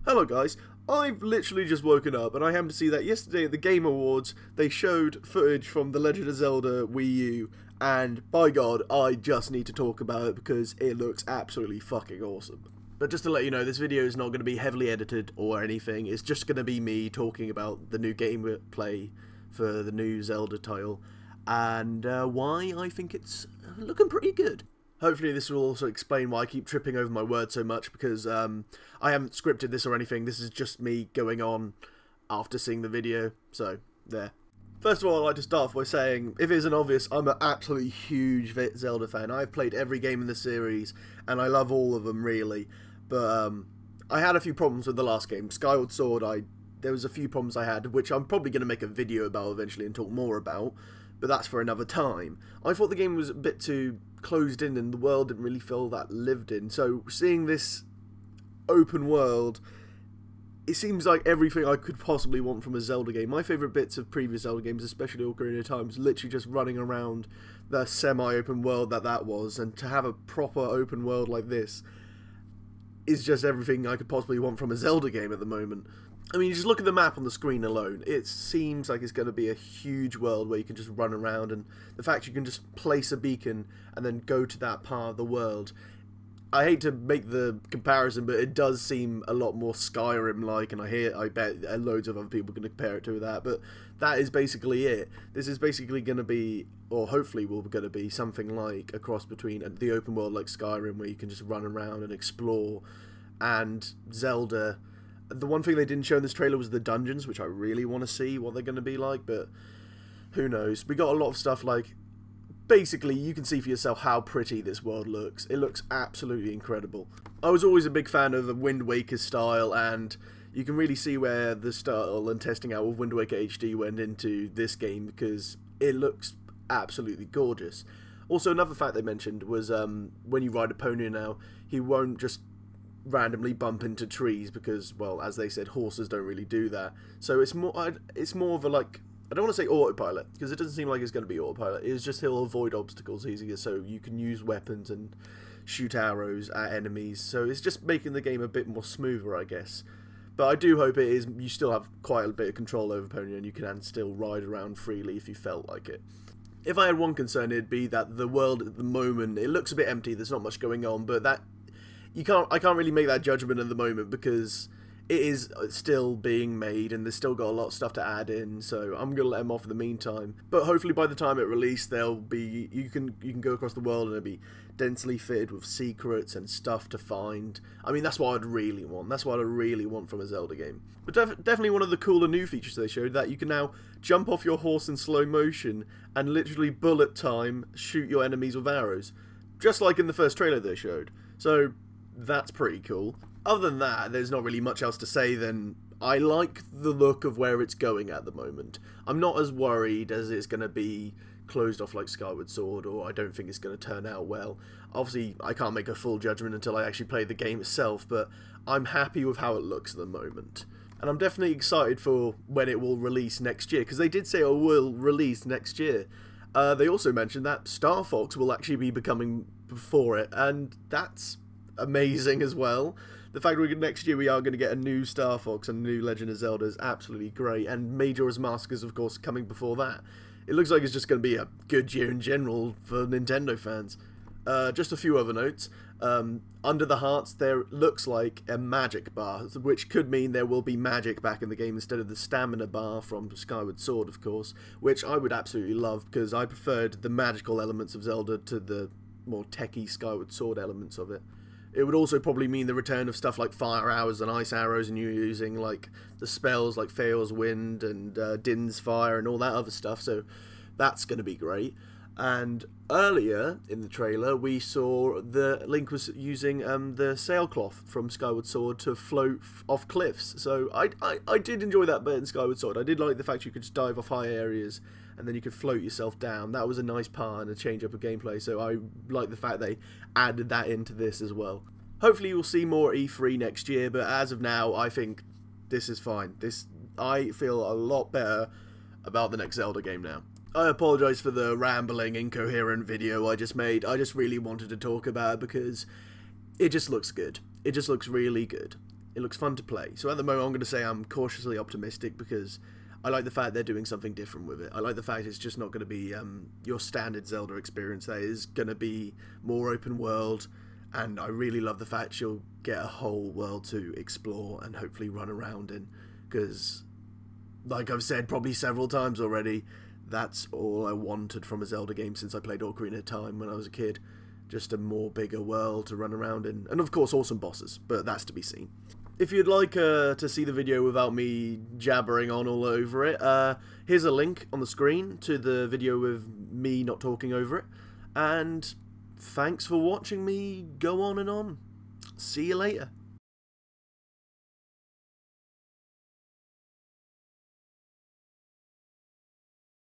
Hello guys, I've literally just woken up and I happened to see that yesterday at the Game Awards they showed footage from The Legend of Zelda Wii U, and by God, I just need to talk about it because it looks absolutely fucking awesome. But just to let you know, this video is not going to be heavily edited or anything, it's just going to be me talking about the new gameplay for the new Zelda title, and why I think it's looking pretty good. Hopefully this will also explain why I keep tripping over my words so much, because I haven't scripted this or anything. This is just me going on after seeing the video, so there. First of all, I'd like to start off by saying, if it isn't obvious, I'm an absolutely huge Zelda fan. I've played every game in the series, and I love all of them, really. But I had a few problems with the last game. Skyward Sword, there was a few problems I had, which I'm probably going to make a video about eventually and talk more about, but that's for another time. I thought the game was a bit too closed in and the world didn't really feel that lived in, so seeing this open world, it seems like everything I could possibly want from a Zelda game. My favourite bits of previous Zelda games, especially Ocarina of Time, was literally just running around the semi-open world that was, and to have a proper open world like this is just everything I could possibly want from a Zelda game at the moment. I mean, you just look at the map on the screen alone, it seems like it's going to be a huge world where you can just run around, and the fact you can just place a beacon and then go to that part of the world. I hate to make the comparison, but it does seem a lot more Skyrim-like, and I bet loads of other people can compare it to that, but that is basically it. This is basically going to be, or hopefully will going to be, something like a cross between the open world like Skyrim, where you can just run around and explore, and Zelda. The one thing they didn't show in this trailer was the dungeons, which I really want to see what they're going to be like, but who knows. We got a lot of stuff like, basically you can see for yourself how pretty this world looks. It looks absolutely incredible. I was always a big fan of the Wind Waker's style, and you can really see where the style and testing out of Wind Waker HD went into this game, because it looks absolutely gorgeous. Also, another fact they mentioned was when you ride a pony now, he won't just randomly bump into trees, because, well, as they said, horses don't really do that. So it's more of a, like, I don't want to say autopilot, because it doesn't seem like it's going to be autopilot. It's just he'll avoid obstacles easier, so you can use weapons and shoot arrows at enemies. So it's just making the game a bit more smoother, I guess. But I do hope you still have quite a bit of control over Pony, and you can still ride around freely if you felt like it. If I had one concern, it'd be that the world at the moment, it looks a bit empty, there's not much going on, but that I can't really make that judgment at the moment, because it is still being made and there's still got a lot of stuff to add in, so I'm gonna let them off in the meantime. But hopefully by the time it released, there'll be you can go across the world and it'll be densely fitted with secrets and stuff to find. I mean, that's what I'd really want. That's what I really want from a Zelda game. But definitely one of the cooler new features they showed, that you can now jump off your horse in slow motion and literally bullet time shoot your enemies with arrows, just like in the first trailer they showed. So that's pretty cool. Other than that, there's not really much else to say than I like the look of where it's going at the moment. I'm not as worried as it's going to be closed off like Skyward Sword, or I don't think it's going to turn out well. Obviously, I can't make a full judgment until I actually play the game itself, but I'm happy with how it looks at the moment. And I'm definitely excited for when it will release next year, because they did say it will release next year. They also mentioned that Star Fox will actually be becoming before it, and that's amazing as well. The fact that next year we are going to get a new Star Fox and a new Legend of Zelda is absolutely great, and Majora's Mask is of course coming before that. It looks like it's just going to be a good year in general for Nintendo fans. Just a few other notes. Under the hearts there looks like a magic bar, which could mean there will be magic back in the game instead of the stamina bar from Skyward Sword, of course, which I would absolutely love, because I preferred the magical elements of Zelda to the more techie Skyward Sword elements of it. It would also probably mean the return of stuff like fire arrows and ice arrows, and you using like the spells like Fael's Wind and Din's Fire and all that other stuff, so that's going to be great. And earlier in the trailer we saw Link was using the sailcloth from Skyward Sword to float off cliffs, so I did enjoy that bit in Skyward Sword. I did like the fact you could just dive off high areas and then you could float yourself down. That was a nice part and a change up of gameplay, so I like the fact they added that into this as well. Hopefully you'll see more at E3 next year, but as of now I think this is fine. I feel a lot better about the next Zelda game now. I apologise for the rambling, incoherent video I just made. I just really wanted to talk about it because it just looks good. It just looks really good. It looks fun to play. So at the moment I'm going to say I'm cautiously optimistic because I like the fact they're doing something different with it. I like the fact it's just not going to be your standard Zelda experience. That is going to be more open world, and I really love the fact you'll get a whole world to explore and hopefully run around in, because like I've said probably several times already, that's all I wanted from a Zelda game since I played Ocarina of Time when I was a kid. Just a more bigger world to run around in, and of course awesome bosses, but that's to be seen. If you'd like to see the video without me jabbering on all over it, here's a link on the screen to the video with me not talking over it. And thanks for watching me go on and on. See you later.